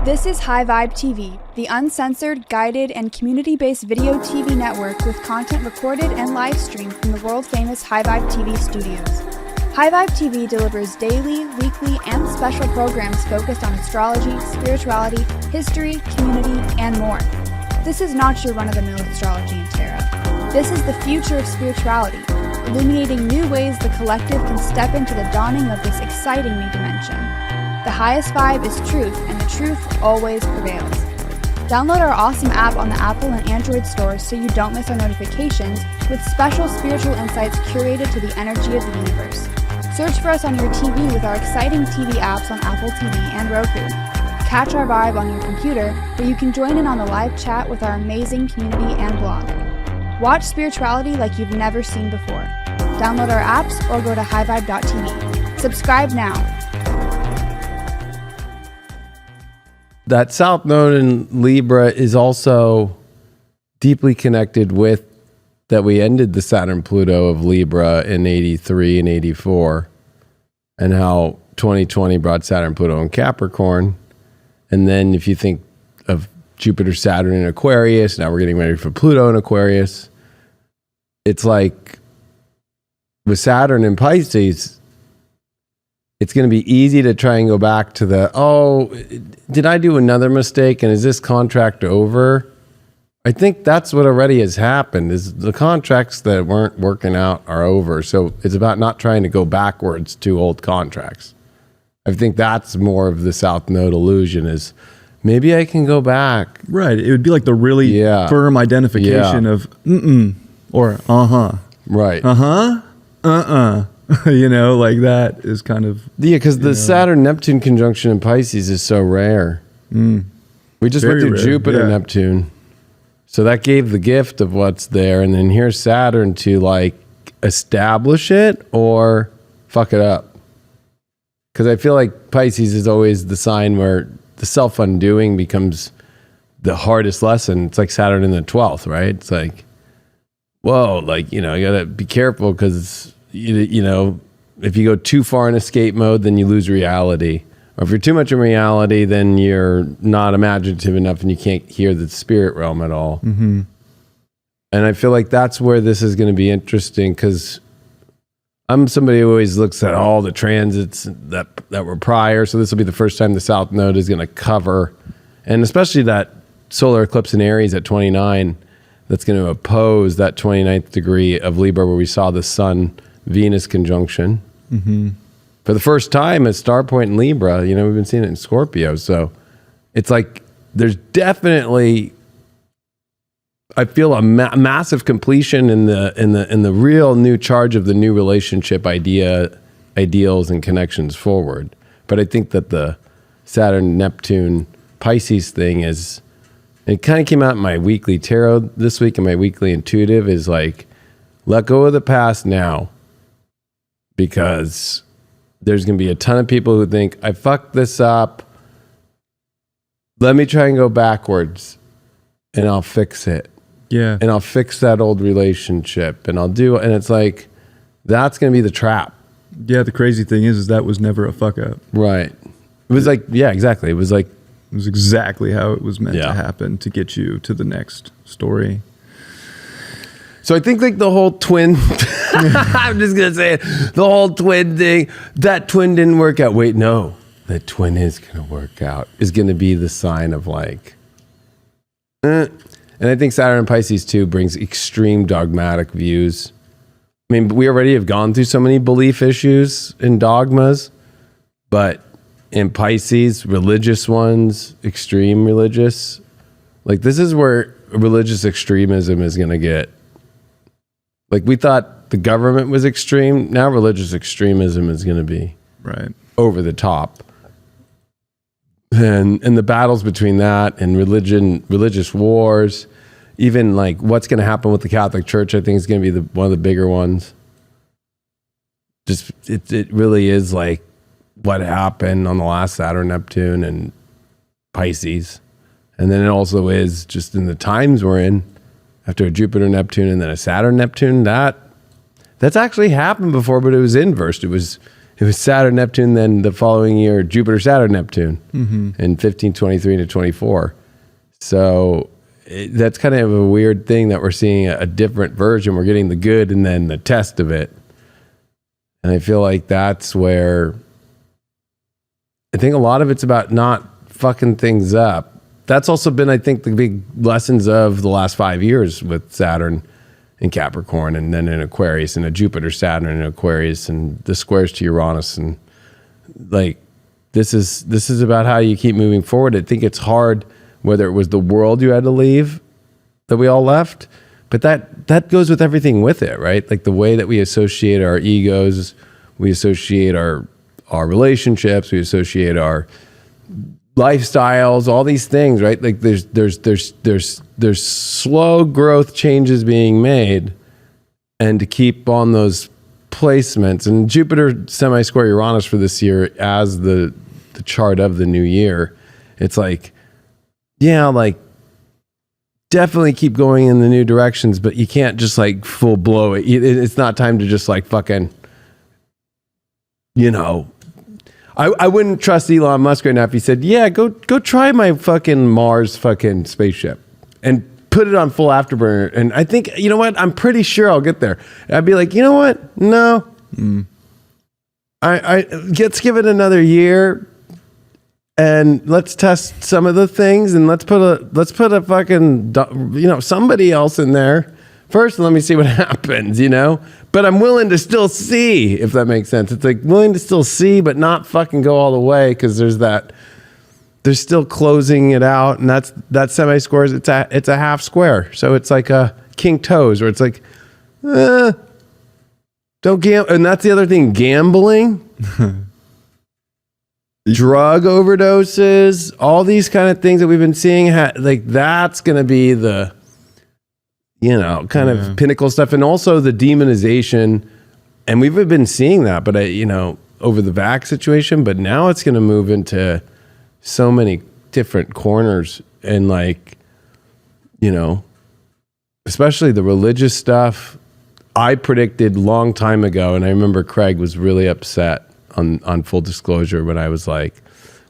This is High Vibe TV, the uncensored, guided, and community-based video TV network with content recorded and live streamed from the world-famous High Vibe TV studios. High Vibe TV delivers daily, weekly, and special programs focused on astrology, spirituality, history, community, and more. This is not your run-of-the-mill astrology and tarot. This is the future of spirituality, illuminating new ways the collective can step into the dawning of this exciting new dimension. The highest vibe is truth, and the truth always prevails. Download our awesome app on the Apple and Android stores so you don't miss our notifications, with special spiritual insights curated to the energy of the universe. Search for us on your TV with our exciting TV apps on Apple TV and Roku. Catch our vibe on your computer, where you can join in on the live chat with our amazing community and blog. Watch spirituality like you've never seen before. Download our apps or go to highvibe.tv. Subscribe now. That South Node in Libra is also deeply connected with that we ended the Saturn-Pluto of Libra in 83 and 84, and how 2020 brought Saturn-Pluto in Capricorn. And then if you think of Jupiter, Saturn in Aquarius, now we're getting ready for Pluto in Aquarius. It's like with Saturn in Pisces, it's going to be easy to try and go back to the, oh, did I do another mistake and is this contract over? I think that's what already has happened, is the contracts that weren't working out are over. So it's about not trying to go backwards to old contracts. I think that's more of the South Node illusion, is maybe I can go back. Right. It would be like the really firm identification of or Right. You know, like that is kind of... Yeah, because the Saturn-Neptune conjunction in Pisces is so rare. We just went through Jupiter-Neptune. So that gave the gift of what's there. And then here's Saturn to like establish it or fuck it up. Because I feel like Pisces is always the sign where the self-undoing becomes the hardest lesson. It's like Saturn in the 12th, right? It's like, whoa, like, you know, you got to be careful because... You know, if you go too far in escape mode, then you lose reality. Or if you're too much in reality, then you're not imaginative enough and you can't hear the spirit realm at all. And I feel like that's where this is going to be interesting, because I'm somebody who always looks at all the transits that were prior. So this will be the first time the South Node is going to cover, and especially that solar eclipse in Aries at 29, that's going to oppose that 29th degree of Libra where we saw the Sun Venus conjunction for the first time at star point in Libra. You know, we've been seeing it in Scorpio. So it's like there's definitely, I feel a massive completion in the real new charge of the new relationship ideals and connections forward. But I think that the Saturn Neptune Pisces thing is, it kind of came out in my weekly tarot this week, and my weekly intuitive is like, let go of the past now. Because there's going to be a ton of people who think, I fucked this up. Let me try and go backwards and I'll fix it. Yeah. And I'll fix that old relationship and and it's like, that's going to be the trap. Yeah. The crazy thing is that was never a fuck up. Right. It was like, yeah, exactly. It was exactly how it was meant to happen to get you to the next story. So I think like the whole twin, I'm just going to say it, the whole twin thing, that twin didn't work out. Wait, no, that twin is going to work out, is going to be the sign of like, And I think Saturn and Pisces too brings extreme dogmatic views. I mean, we already have gone through so many belief issues and dogmas, but in Pisces, religious ones, extreme religious, like this is where religious extremism is going to get. Like we thought the government was extreme. Now religious extremism is going to be over the top. And the battles between that and religious wars, even like what's going to happen with the Catholic Church, I think is going to be one of the bigger ones. Just it really is like what happened on the last Saturn, Neptune, and Pisces. And then it also is just in the times we're in, after a Jupiter Neptune and then a Saturn Neptune, that's actually happened before, but it was inversed. It it was Saturn, Neptune, then the following year, Jupiter, Saturn, Neptune in 15, 23 to 24. So that's kind of a weird thing that we're seeing a different version. We're getting the good and then the test of it. And I feel like that's where I think a lot of it's about not fucking things up. That's also been, I think, the big lessons of the last 5 years with Saturn in Capricorn, and then in Aquarius, and a Jupiter, Saturn in Aquarius, and the squares to Uranus, and like this is about how you keep moving forward. I think it's hard, whether it was the world you had to leave, that we all left, but that goes with everything with it, right? Like the way that we associate our egos, we associate our relationships, we associate our lifestyles, all these things, right? Like there's slow growth changes being made, and to keep on those placements. And Jupiter semi-square Uranus for this year as the chart of the new year, it's like, yeah, like definitely keep going in the new directions, but you can't just like full blow it. It's not time to just like fucking, you know, I wouldn't trust Elon Musk right now if he said, yeah, go try my fucking Mars fucking spaceship and put it on full afterburner. And I think, you know what? I'm pretty sure I'll get there. I'd be like, you know what? No. Let's give it another year and let's test some of the things, and let's put a fucking, you know, somebody else in there first, and let me see what happens, you know? But I'm willing to still see, if that makes sense. It's like willing to still see, but not fucking go all the way, because there's still closing it out, and that semi-squares, it's a half square. So it's like a king toes, where it's like, don't gamble. And that's the other thing, gambling, drug overdoses, all these kind of things that we've been seeing, like that's going to be the, you know, kind of pinnacle stuff. And also the demonization. And we've been seeing that, but you know, over the vax situation, but now it's going to move into so many different corners, and like, you know, especially the religious stuff. I predicted long time ago, and I remember Craig was really upset on full disclosure when I was like,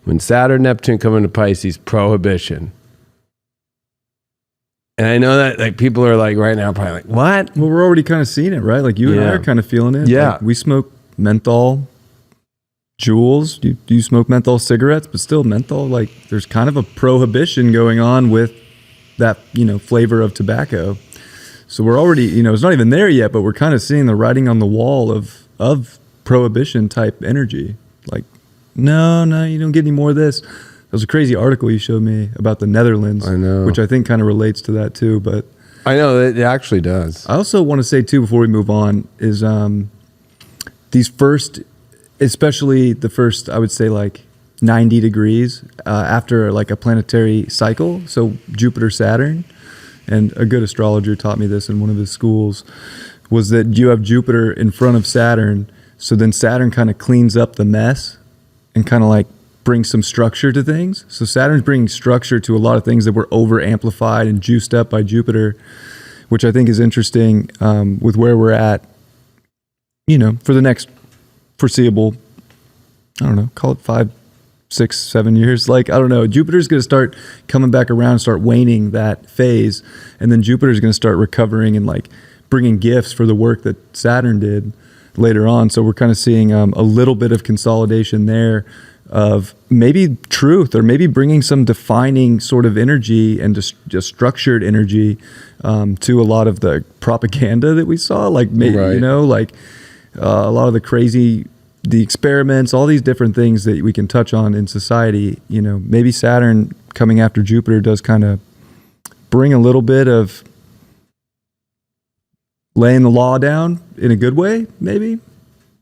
when Saturn, Neptune come into Pisces, prohibition. And I know that like people are like right now probably like, what? Well, we're already kind of seeing it, right? Like you and I are kind of feeling it. Yeah. Like we smoke menthol, Juuls. Do you smoke menthol cigarettes? But still menthol, like there's kind of a prohibition going on with that, you know, flavor of tobacco. So we're already, you know, it's not even there yet, but we're kind of seeing the writing on the wall of prohibition type energy. Like, no, you don't get any more of this. There was a crazy article you showed me about the Netherlands, I know, which I think kind of relates to that too. But I know it actually does. I also want to say too, before we move on, is these first, especially the first, I would say like 90 degrees after like a planetary cycle. So Jupiter, Saturn, and a good astrologer taught me this in one of his schools, was that you have Jupiter in front of Saturn. So then Saturn kind of cleans up the mess and kind of like brings some structure to things. So Saturn's bringing structure to a lot of things that were over amplified and juiced up by Jupiter, which I think is interesting with where we're at, you know, for the next foreseeable, I don't know, call it 5, 6, 7 years. Like, I don't know, Jupiter's going to start coming back around and start waning that phase. And then Jupiter's going to start recovering and like bringing gifts for the work that Saturn did later on. So we're kind of seeing a little bit of consolidation there of maybe truth, or maybe bringing some defining sort of energy and just structured energy to a lot of the propaganda that we saw. Like, maybe, you know, like a lot of the experiments, all these different things that we can touch on in society. You know, maybe Saturn coming after Jupiter does kind of bring a little bit of laying the law down in a good way, maybe.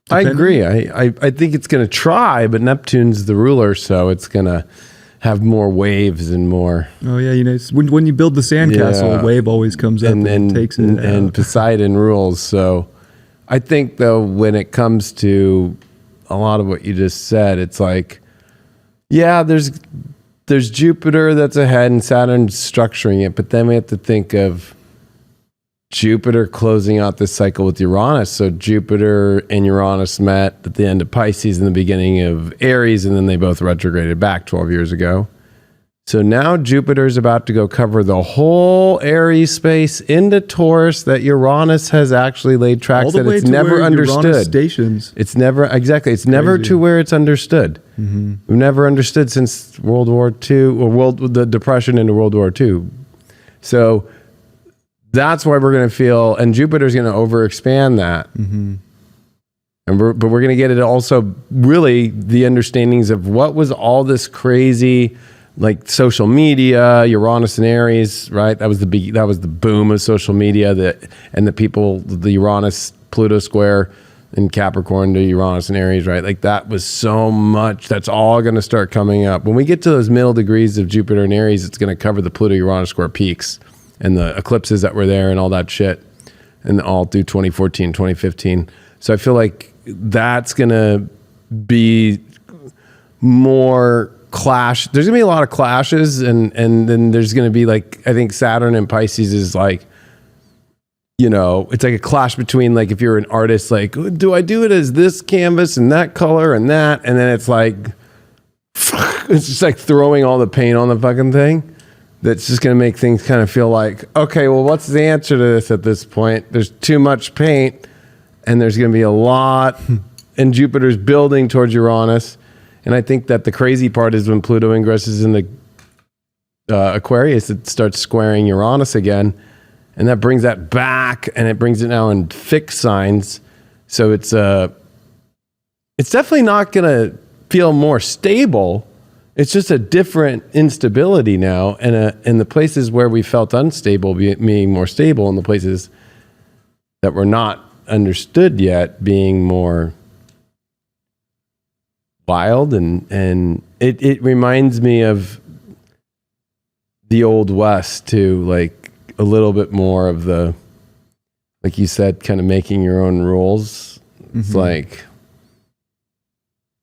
Depending. I agree. I think it's going to try, but Neptune's the ruler, so it's going to have more waves and more. Oh yeah, you know, when you build the sandcastle, a wave always comes up and takes it. And Poseidon rules. So I think though, when it comes to a lot of what you just said, it's like, yeah, there's Jupiter that's ahead and Saturn's structuring it, but then we have to think of Jupiter closing out this cycle with Uranus. So Jupiter and Uranus met at the end of Pisces and the beginning of Aries, and then they both retrograded back 12 years ago. So now Jupiter's about to go cover the whole Aries space into Taurus that Uranus has actually laid tracks that it's never understood. Stations. It's never, exactly, it's never to where it's understood. Mm-hmm. We've never understood since World War II, or the Depression into World War II. So that's why we're going to feel, and Jupiter's going to overexpand that. Mm-hmm. But we're going to get it also really the understandings of what was all this crazy, like social media, Uranus and Aries, right? That was the boom of social media, and the people, the Uranus Pluto square in Capricorn to Uranus and Aries, right? Like that was so much. That's all going to start coming up. When we get to those middle degrees of Jupiter and Aries, it's going to cover the Pluto Uranus square peaks and the eclipses that were there and all that shit, and all through 2014, 2015. So I feel like that's going to be more clash. There's gonna be a lot of clashes, and then there's gonna be like, I think Saturn and Pisces is like, you know, it's like a clash between, like, if you're an artist, like, do I do it as this canvas and that color and that, and then it's like it's just like throwing all the paint on the fucking thing. That's just gonna make things kind of feel like, okay, well, what's the answer to this at this point? There's too much paint, and there's gonna be a lot, and Jupiter's building towards Uranus. And I think that the crazy part is when Pluto ingresses in the Aquarius, it starts squaring Uranus again. And that brings that back, and it brings it now in fixed signs. So it's definitely not going to feel more stable. It's just a different instability now. And in the places where we felt unstable, being more stable, and the places that were not understood yet being more wild, and it reminds me of the Old West too, like a little bit more of the, like you said, kind of making your own rules. Mm-hmm. It's like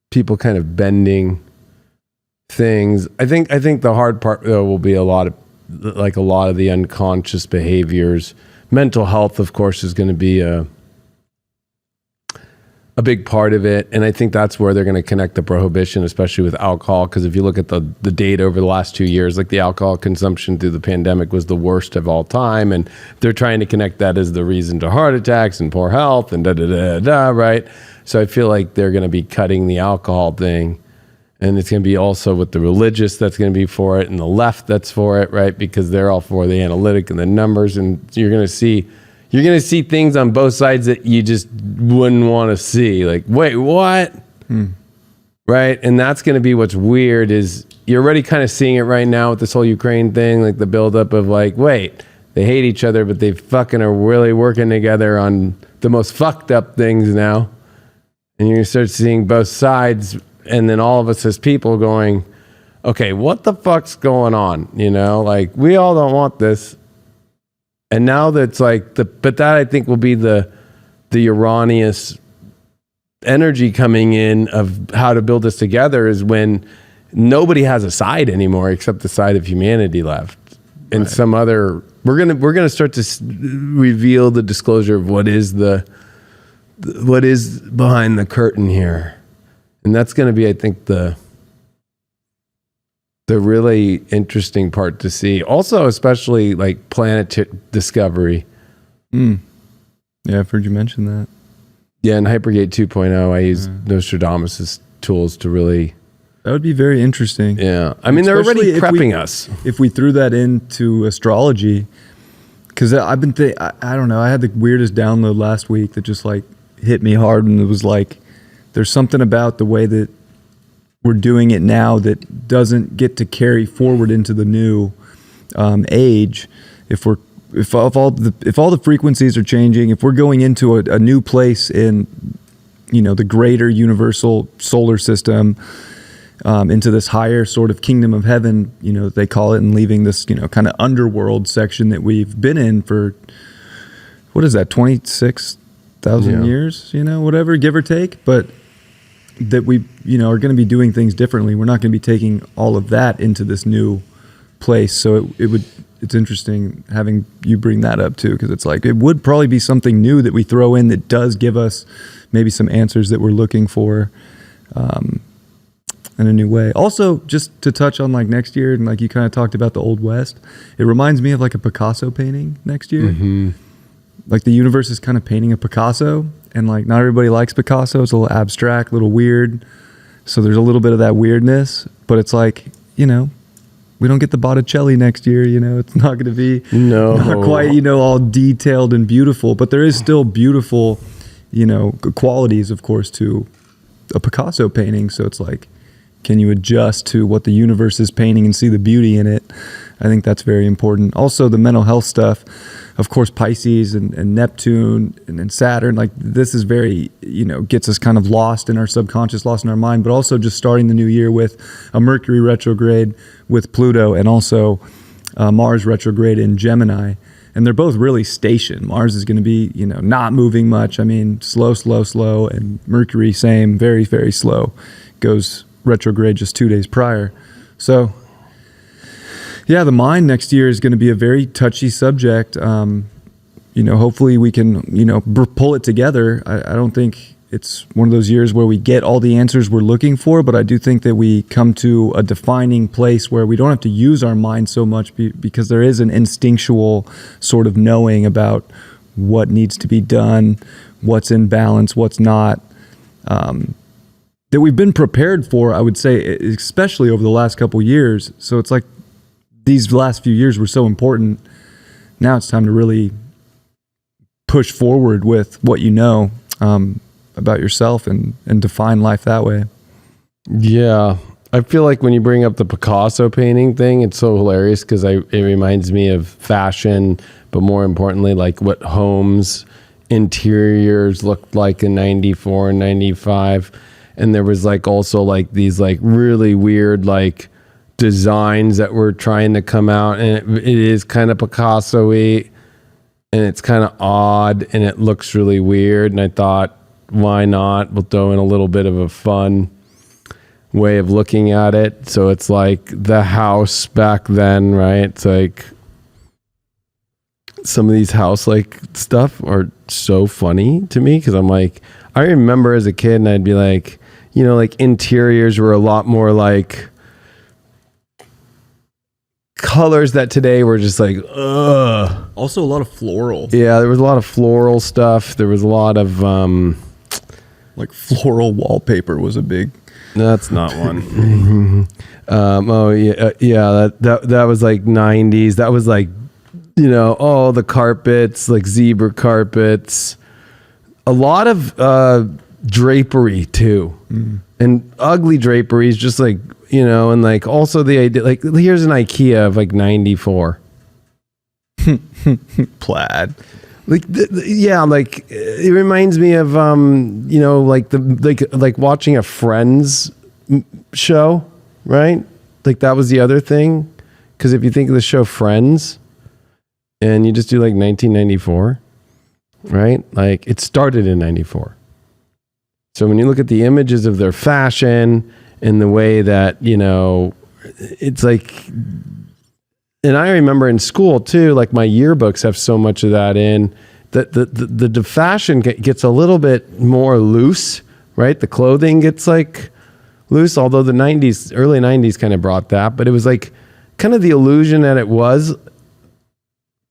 people kind of bending things. I think the hard part though will be a lot of the unconscious behaviors. Mental health, of course, is going to be a big part of it. And I think that's where they're going to connect the prohibition, especially with alcohol. Because if you look at the data over the last 2 years, like the alcohol consumption through the pandemic was the worst of all time. And they're trying to connect that as the reason to heart attacks and poor health and right? So I feel like they're going to be cutting the alcohol thing. And it's going to be also with the religious that's going to be for it, and the left that's for it, right? Because they're all for the analytic and the numbers. And you're going to see things on both sides that you just wouldn't want to see. Like, wait, what? Right? And that's going to be what's weird, is you're already kind of seeing it right now with this whole Ukraine thing, like the buildup of like, wait, they hate each other, but they fucking are really working together on the most fucked up things now. And you're going to start seeing both sides, and then all of us as people going, okay, what the fuck's going on? You know, like, we all don't want this. And now that's like but that I think will be the Uranus energy coming in of how to build this together, is when nobody has a side anymore except the side of humanity left, and right. Some other. We're gonna start to reveal the disclosure of what is behind the curtain here, and that's gonna be, I think, the really interesting part to see. Also, especially like planet discovery. Yeah, I've heard you mention that. Yeah, in HYPERGATE 2.0, I use Nostradamus' tools to really... That would be very interesting. Yeah. I mean, they're already prepping us. If we threw that into astrology, because I've been I don't know, I had the weirdest download last week that just like hit me hard, and it was like, there's something about the way that we're doing it now that doesn't get to carry forward into the new age. If all the frequencies are changing, if we're going into a new place in, you know, the greater universal solar system, into this higher sort of kingdom of heaven, you know, they call it, and leaving this, you know, kind of underworld section that we've been in for, what is that, 26,000 years, you know, whatever, give or take. But that we, you know, are going to be doing things differently. We're not going to be taking all of that into this new place. So it's it's interesting having you bring that up too, because it's like it would probably be something new that we throw in that does give us maybe some answers that we're looking for in a new way. Also, just to touch on like next year, and like you kind of talked about the Old West, it reminds me of like a Picasso painting next year. Mm-hmm. Like the universe is kind of painting a Picasso, and like not everybody likes Picasso. It's a little abstract, a little weird. So there's a little bit of that weirdness, but it's like, you know, we don't get the Botticelli next year, you know, it's not going to be not quite, you know, all detailed and beautiful, but there is still beautiful, you know, qualities, of course, to a Picasso painting. So it's like, can you adjust to what the universe is painting and see the beauty in it? I think that's very important. Also, the mental health stuff, of course, Pisces and Neptune and Saturn, like this is very, you know, gets us kind of lost in our subconscious, lost in our mind, but also just starting the new year with a Mercury retrograde with Pluto and also Mars retrograde in Gemini. And they're both really stationed. Mars is going to be, you know, not moving much. I mean, slow. And Mercury, same, very, very slow. Goes retrograde just 2 days prior. So yeah, the mind next year is going to be a very touchy subject. You know, hopefully we can, you know, pull it together. I don't think it's one of those years where we get all the answers we're looking for, but I do think that we come to a defining place where we don't have to use our mind so much because there is an instinctual sort of knowing about what needs to be done, what's in balance, what's not, that we've been prepared for, I would say, especially over the last couple years. So it's like these last few years were so important. Now it's time to really push forward with what you know about yourself and define life that way. Yeah. I feel like when you bring up the Picasso painting thing, it's so hilarious because it reminds me of fashion, but more importantly, like what homes, interiors looked like in 94 and 95. And there was like also like these like really weird like designs that were trying to come out, and it is kind of Picasso-y and it's kind of odd and it looks really weird. And I thought, why not? We'll throw in a little bit of a fun way of looking at it. So it's like the house back then, right? It's like some of these house like stuff are so funny to me because I'm like, I remember as a kid and I'd be like, you know, like interiors were a lot more like colors that today were just like, ugh. Also a lot of floral. Yeah, there was a lot of floral stuff. There was a lot of like floral wallpaper was a big. That's not one. Oh yeah, that was like 90s. That was like, you know, oh, the carpets, like zebra carpets. A lot of drapery too, and ugly draperies, just like, you know, and like also the idea, like here's an IKEA of like 94 plaid, like yeah, like it reminds me of you know, like like watching a Friends show, right? Like that was the other thing, because if you think of the show Friends and you just do like 1994, right? Like it started in 94. So when you look at the images of their fashion and the way that, you know, it's like, and I remember in school too, like my yearbooks have so much of that in, that the fashion gets a little bit more loose, right? The clothing gets like loose, although the 90s, early 90s kind of brought that, but it was like kind of the illusion that it was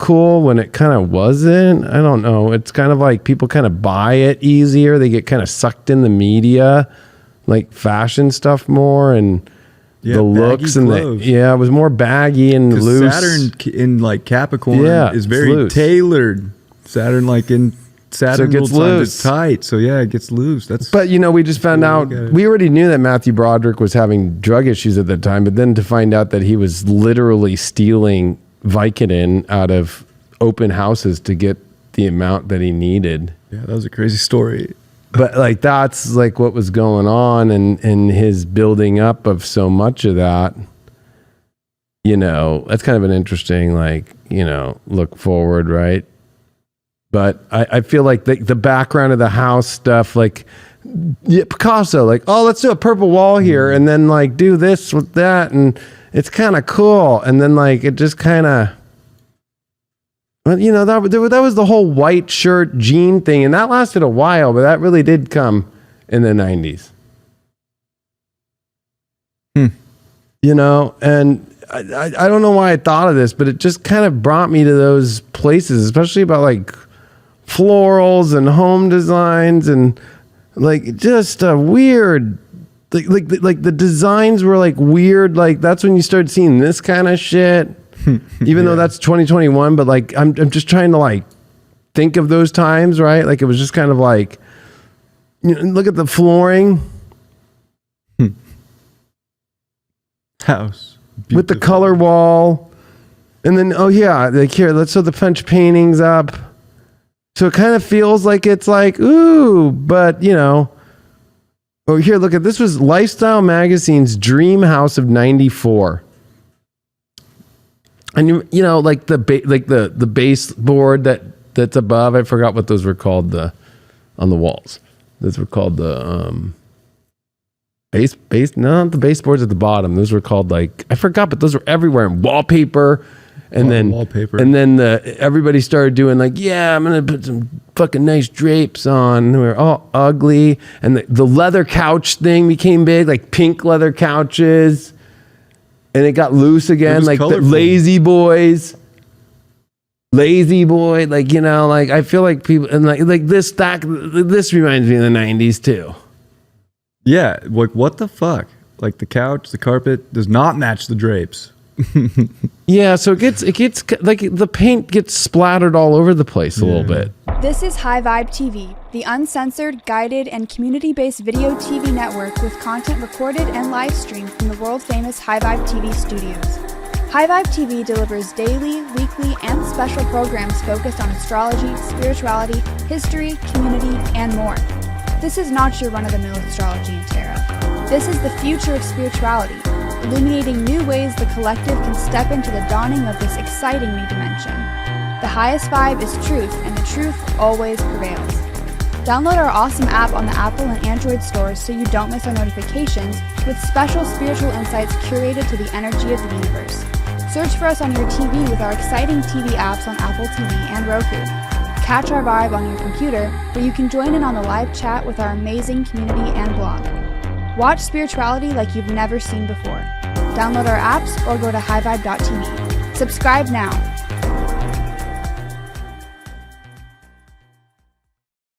cool when it kind of wasn't. I don't know. It's kind of like people kind of buy it easier. They get kind of sucked in the media, like fashion stuff more, and the looks and clothes. It was more baggy and loose. Saturn in like Capricorn is very tailored. Saturn like in Saturn so it gets loose. It's tight. So yeah, it gets loose. But you know, we just found out, we already knew that Matthew Broderick was having drug issues at the time, but then to find out that he was literally stealing Vicodin out of open houses to get the amount that he needed. Yeah, that was a crazy story. But like that's like what was going on, and his building up of so much of that. You know, that's kind of an interesting, like, you know, look forward, right? But I feel like the background of the house stuff, like Picasso, like, oh, let's do a purple wall here, and then like do this with that, and it's kind of cool. And then like it just kind of But that was the whole white shirt jean thing, and that lasted a while, but that really did come in the 90s. And I don't know why I thought of this, but it just kind of brought me to those places, especially about like florals and home designs and like just a weird, like the designs were like weird. Like that's when you started seeing this kind of shit, even though that's 2021. But like I'm just trying to like think of those times, right? Like it was just kind of like, look at the flooring. House. Beautiful. With the color wall. And then, like here, let's throw the French paintings up. So it kind of feels like it's like, ooh, but oh, here, look at this was Lifestyle Magazine's Dream House of 94. And like the baseboard that's above, I forgot what those were called, on the walls. Those were called the not the baseboards at the bottom. Those were called like, I forgot, but those were everywhere. And wallpaper. And then everybody started doing like, I'm going to put some fucking nice drapes on. We were all ugly. And the leather couch thing became big, like pink leather couches. And it got loose again, like the lazy boys. Lazy boy, like, like I feel like people, and like this reminds me of the 90s too. Yeah, like what the fuck? Like the couch, the carpet does not match the drapes. Yeah, so it gets like the paint gets splattered all over the place a little bit. This is High Vibe TV, the uncensored, guided, and community-based video TV network with content recorded and live streamed from the world-famous High Vibe TV studios. High Vibe TV delivers daily, weekly, and special programs focused on astrology, spirituality, history, community, and more. This is not your run-of-the-mill astrology and tarot. This is the future of spirituality, illuminating new ways the collective can step into the dawning of this exciting new dimension. The highest vibe is truth, and the truth always prevails. Download our awesome app on the Apple and Android stores so you don't miss our notifications, with special spiritual insights curated to the energy of the universe. Search for us on your TV with our exciting TV apps on Apple TV and Roku. Catch our vibe on your computer, where you can join in on the live chat with our amazing community and blog. Watch spirituality like you've never seen before. Download our apps or go to highvibe.tv. Subscribe now.